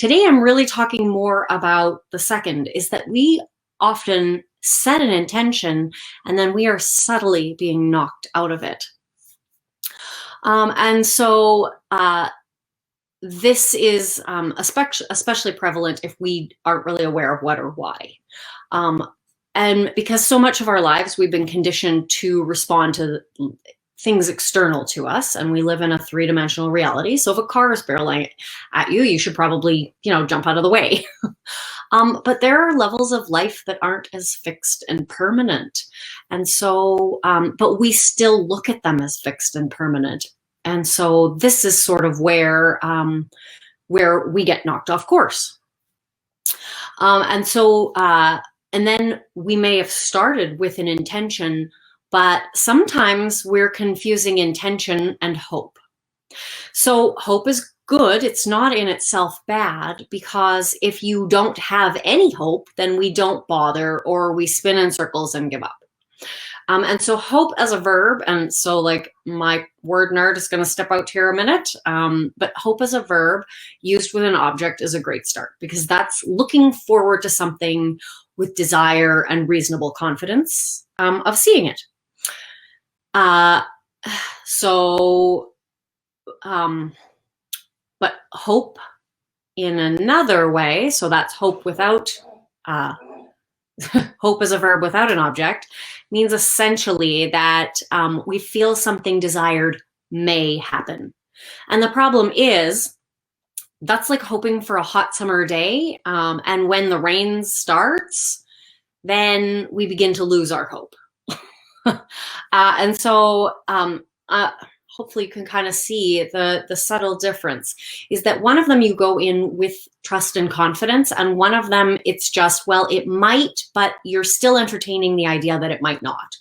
Today, I'm really talking more about the second, is that we often set an intention and then we are subtly being knocked out of it. And so this is especially prevalent if we aren't really aware of what or why. And because so much of our lives, we've been conditioned to respond to things external to us, and we live in a three-dimensional reality. So if a car is barreling at you, you should probably, jump out of the way. But there are levels of life that aren't as fixed and permanent. And so, but we still look at them as fixed and permanent. And so this is sort of where we get knocked off course. And then we may have started with an intention, but sometimes we're confusing intention and hope. So hope is good. It's not in itself bad, because if you don't have any hope, then we don't bother, or we spin in circles and give up. And so hope as a verb, and so like my word nerd is going to step out here a minute, but hope as a verb used with an object is a great start, because that's looking forward to something with desire and reasonable confidence of seeing it. But hope in another way, so that's hope without, hope as a verb without an object, means essentially that we feel something desired may happen. And the problem is, that's like hoping for a hot summer day. And when the rain starts, then we begin to lose our hope. Hopefully you can kind of see the subtle difference is that one of them you go in with trust and confidence, and one of them it's just, well, it might, but you're still entertaining the idea that it might not.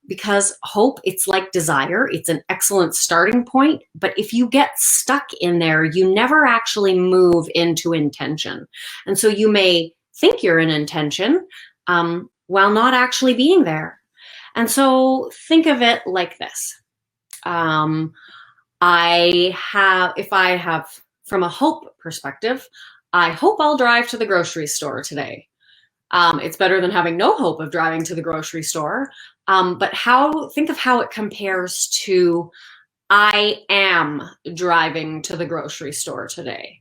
Because hope, it's like desire. It's an excellent starting point, but if you get stuck in there, you never actually move into intention. And so you may think you're in intention while not actually being there. And so think of it like this. If I have, from a hope perspective, I hope I'll drive to the grocery store today. It's better than having no hope of driving to the grocery store. But think of how it compares to I am driving to the grocery store today.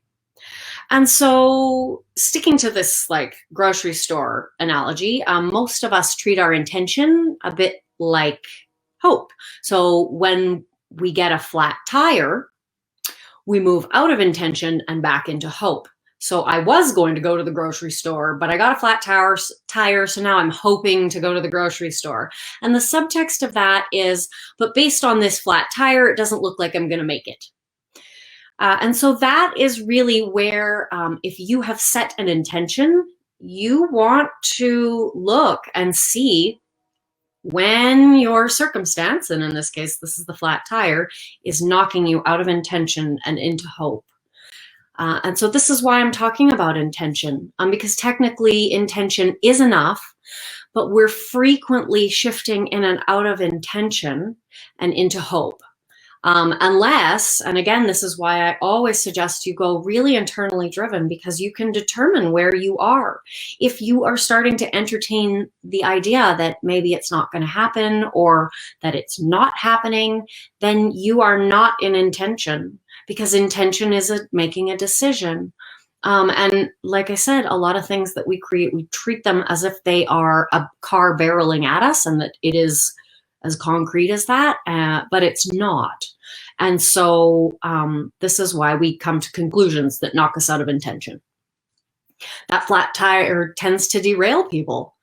And so sticking to this like grocery store analogy, most of us treat our intention a bit like hope. So when we get a flat tire, we move out of intention and back into hope. So I was going to go to the grocery store, but I got a flat tire, so now I'm hoping to go to the grocery store. And the subtext of that is, but based on this flat tire, it doesn't look like I'm going to make it. And so that is really where, if you have set an intention, you want to look and see when your circumstance, and in this case, this is the flat tire, is knocking you out of intention and into hope. And so this is why I'm talking about intention, because technically intention is enough, but we're frequently shifting in and out of intention and into hope. Unless, and again, this is why I always suggest you go really internally driven, because you can determine where you are. If you are starting to entertain the idea that maybe it's not going to happen, or that it's not happening, then you are not in intention, because intention is making a decision. And like I said, a lot of things that we create, we treat them as if they are a car barreling at us, and that it is as concrete as that, but it's not. And so this is why we come to conclusions that knock us out of intention. That flat tire tends to derail people.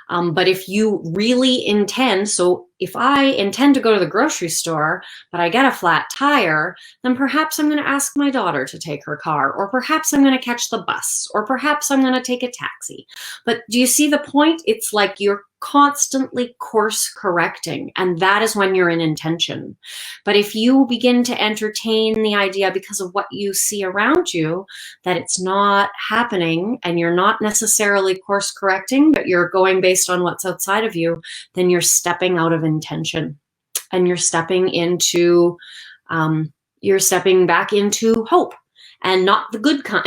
But if you really intend, so if I intend to go to the grocery store, but I get a flat tire, then perhaps I'm going to ask my daughter to take her car, or perhaps I'm going to catch the bus, or perhaps I'm going to take a taxi. But do you see the point? It's like you're constantly course correcting, and that is when you're in intention. But if you begin to entertain the idea, because of what you see around you, that it's not happening, and you're not necessarily course correcting, but you're going based on what's outside of you, then you're stepping out of intention, and you're stepping back into hope. and not the good kind.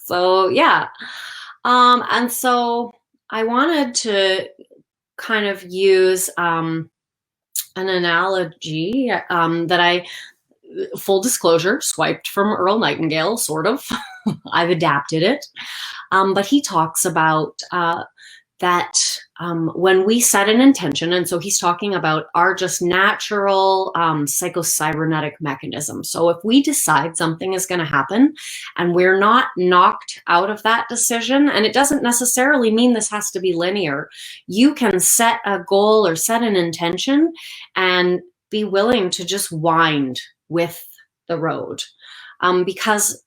So yeah. And so I wanted to kind of use an analogy that I, full disclosure, swiped from Earl Nightingale, sort of. I've adapted it. But he talks about that when we set an intention, and so he's talking about our just natural psychocybernetic mechanism. So if we decide something is going to happen and we're not knocked out of that decision, and it doesn't necessarily mean this has to be linear, you can set a goal or set an intention and be willing to just wind with the road, because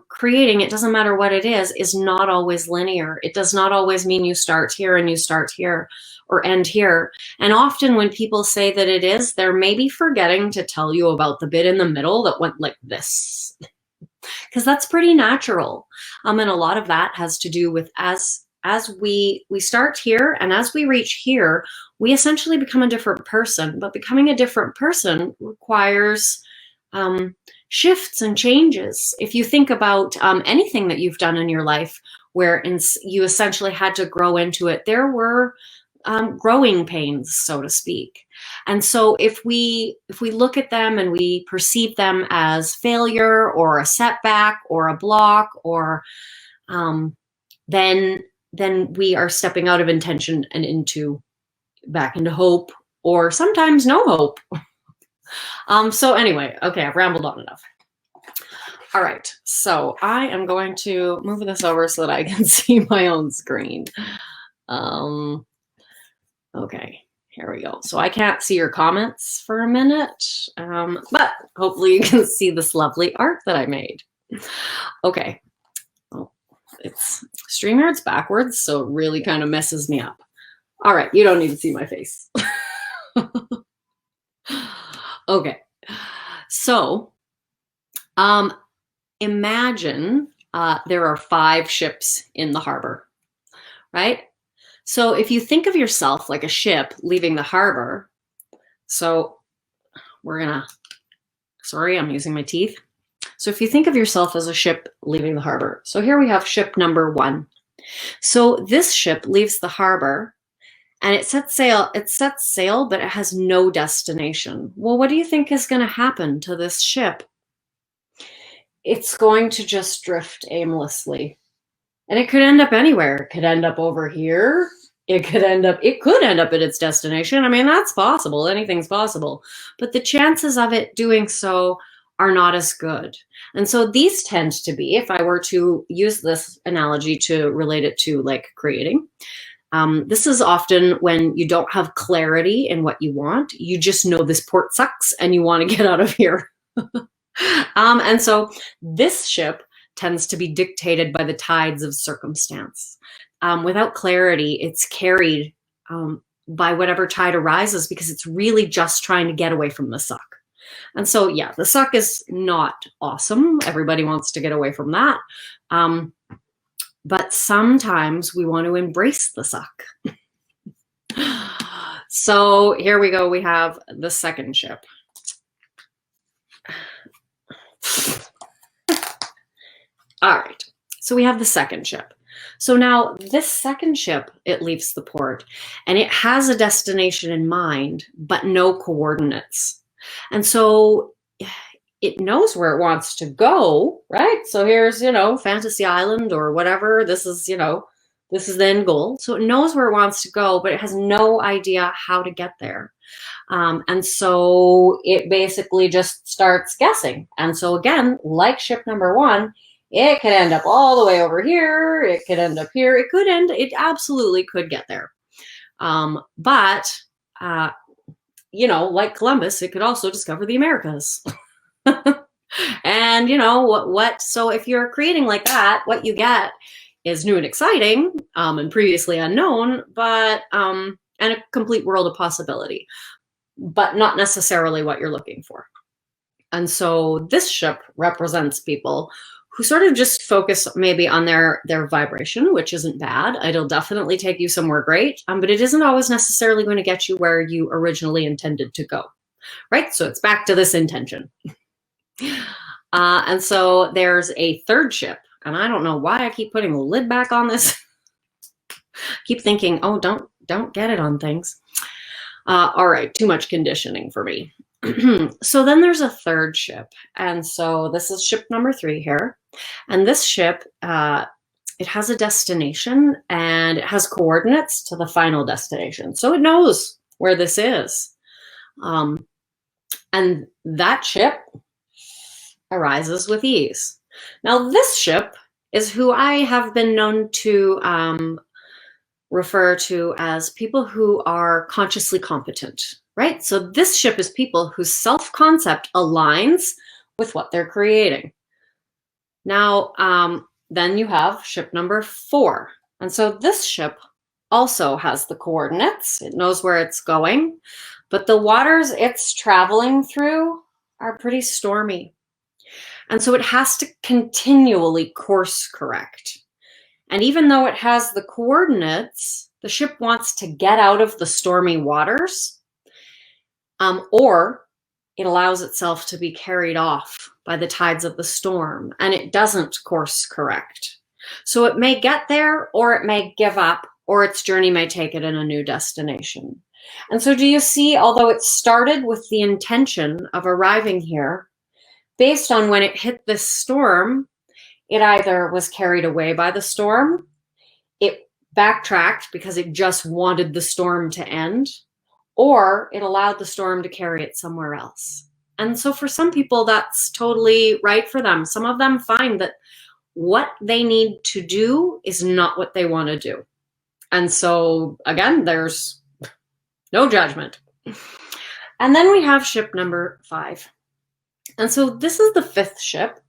creating, it doesn't matter what it is not always linear. It does not always mean you start here and you start here or end here. And often when people say that it is, they're maybe forgetting to tell you about the bit in the middle that went like this, because that's pretty natural. And a lot of that has to do with as we start here and as we reach here, we essentially become a different person. But becoming a different person requires shifts and changes. If you think about anything that you've done in your life where you essentially had to grow into it, there were growing pains, so to speak. And so if we look at them and we perceive them as failure or a setback or a block, or then we are stepping out of intention and back into hope, or sometimes no hope. So anyway, okay, I've rambled on enough. All right, so I am going to move this over so that I can see my own screen. Okay, here we go. So I can't see your comments for a minute, but hopefully you can see this lovely art that I made. Okay, oh, it's StreamYard's backwards, so it really kind of messes me up. All right, you don't need to see my face. Okay, so imagine there are 5 ships in the harbor, right? So if you think of yourself like a ship leaving the harbor, so sorry, I'm using my teeth. So if you think of yourself as a ship leaving the harbor, so here we have ship number 1. So this ship leaves the harbor and it sets sail, but it has no destination. Well, what do you think is going to happen to this ship? It's going to just drift aimlessly. And it could end up anywhere. It could end up over here. It could end up at its destination. I mean, that's possible. Anything's possible. But the chances of it doing so are not as good. And so these tend to be, if I were to use this analogy to relate it to like creating, this is often when you don't have clarity in what you want. You just know this port sucks and you want to get out of here. And so this ship tends to be dictated by the tides of circumstance. Without clarity, it's carried by whatever tide arises because it's really just trying to get away from the suck. And so, yeah, the suck is not awesome. Everybody wants to get away from that. But sometimes we want to embrace the suck. So here we go. We have the second ship. All right. So we have the second ship. So now this second ship, it leaves the port and it has a destination in mind, but no coordinates. And so it knows where it wants to go, right? So here's, Fantasy Island or whatever. This is the end goal. So it knows where it wants to go, but it has no idea how to get there. And so it basically just starts guessing. And so again, like ship number 1, it could end up all the way over here. It could end up here. It absolutely could get there. But like Columbus, it could also discover the Americas. And so if you're creating like that, what you get is new and exciting, and previously unknown, but and a complete world of possibility, but not necessarily what you're looking for. And so this ship represents people who sort of just focus maybe on their vibration, which isn't bad. It'll definitely take you somewhere great, but it isn't always necessarily going to get you where you originally intended to go, right? So it's back to this intention. And so there's a third ship, and I don't know why I keep putting the lid back on this. Keep thinking, oh, don't get it on things. All right, too much conditioning for me. So then there's a third ship, and so this is ship number 3 here, and this ship, it has a destination and it has coordinates to the final destination, so it knows where this is, and that ship arises with ease. Now this ship is who I have been known to refer to as people who are consciously competent, right? So this ship is people whose self-concept aligns with what they're creating. Now, then you have ship number 4. And so this ship also has the coordinates. It knows where it's going, but the waters it's traveling through are pretty stormy. And so it has to continually course correct. And even though it has the coordinates, the ship wants to get out of the stormy waters, or it allows itself to be carried off by the tides of the storm, and it doesn't course correct. So it may get there, or it may give up, or its journey may take it in a new destination. And so do you see, although it started with the intention of arriving here, based on when it hit this storm, it either was carried away by the storm, it backtracked because it just wanted the storm to end, or it allowed the storm to carry it somewhere else. And so for some people, that's totally right for them. Some of them find that what they need to do is not what they want to do. And so again, there's no judgment. And then we have ship number 5. And so this is the 5th ship.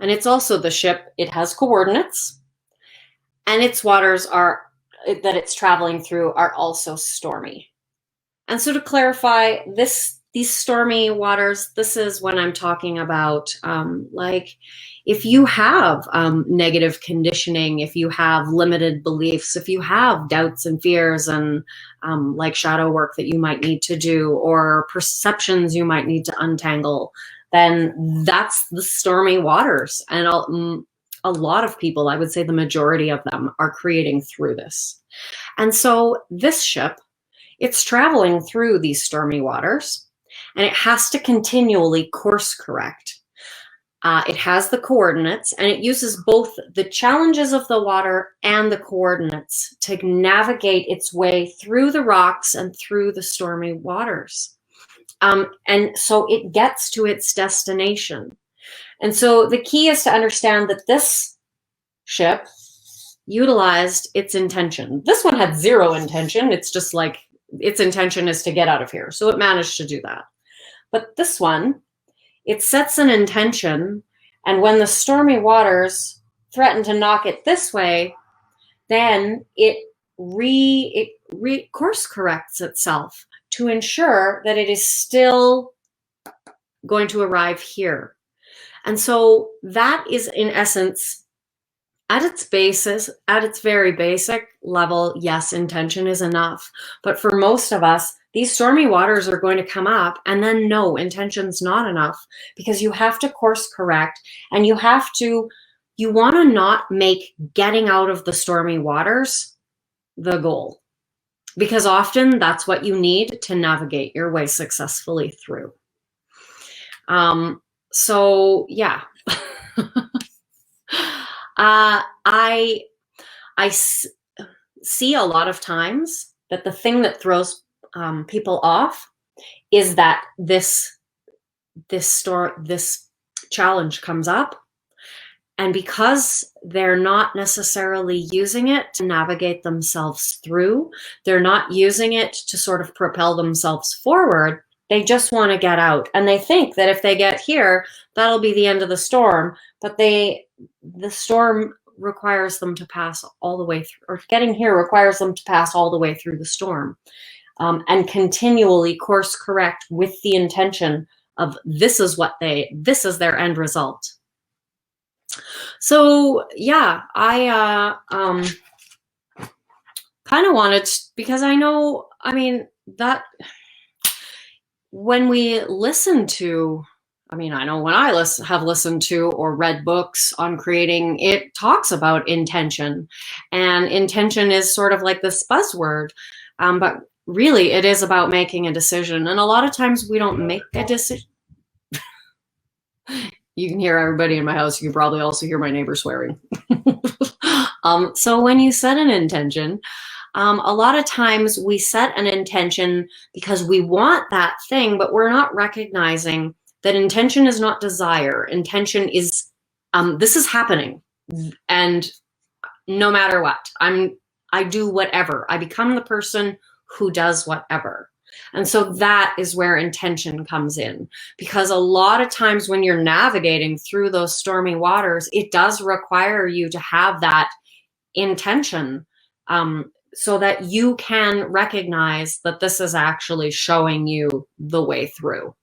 And it's also the ship, it has coordinates, and its waters that it's traveling through are also stormy. And so to clarify, these stormy waters, this is when I'm talking about like if you have negative conditioning, if you have limited beliefs, if you have doubts and fears and like shadow work that you might need to do, or perceptions you might need to untangle, then that's the stormy waters. And a lot of people, I would say the majority of them, are creating through this. And so this ship, it's traveling through these stormy waters, and it has to continually course correct. It has the coordinates, and it uses both the challenges of the water and the coordinates to navigate its way through the rocks and through the stormy waters. And so it gets to its destination. And so the key is to understand that this ship utilized its intention. This one had 0 intention. It's just like its intention is to get out of here. So it managed to do that. But this one, it sets an intention, and when the stormy waters threaten to knock it this way, then it course corrects itself to ensure that it is still going to arrive here. And so that is, in essence, at its basis, at its very basic level, yes, intention is enough. But for most of us, these stormy waters are going to come up, and then no, intention's not enough, because you have to course correct, and you want to not make getting out of the stormy waters the goal, because often that's what you need to navigate your way successfully through. So yeah, I see a lot of times that the thing that throws people off is that this challenge comes up, and because they're not necessarily using it to navigate themselves through, they're not using it to sort of propel themselves forward, they just want to get out. And they think that if they get here, that'll be the end of the storm. But the storm requires them to pass all the way through, or getting here requires them to pass all the way through the storm, and continually course correct with the intention of this is their end result. So yeah, I kind of wanted, because I know, I mean, that when we listen to I mean, I know when I have listened to or read books on creating, it talks about intention. And intention is sort of like this buzzword, but really it is about making a decision. And a lot of times we don't make a decision. You can hear everybody in my house. You can probably also hear my neighbor swearing. So when you set an intention, a lot of times we set an intention because we want that thing, but we're not recognizing that intention is not desire. Intention is, this is happening. And no matter what, I do whatever. I become the person who does whatever. And so that is where intention comes in, because a lot of times when you're navigating through those stormy waters, it does require you to have that intention, so that you can recognize that this is actually showing you the way through.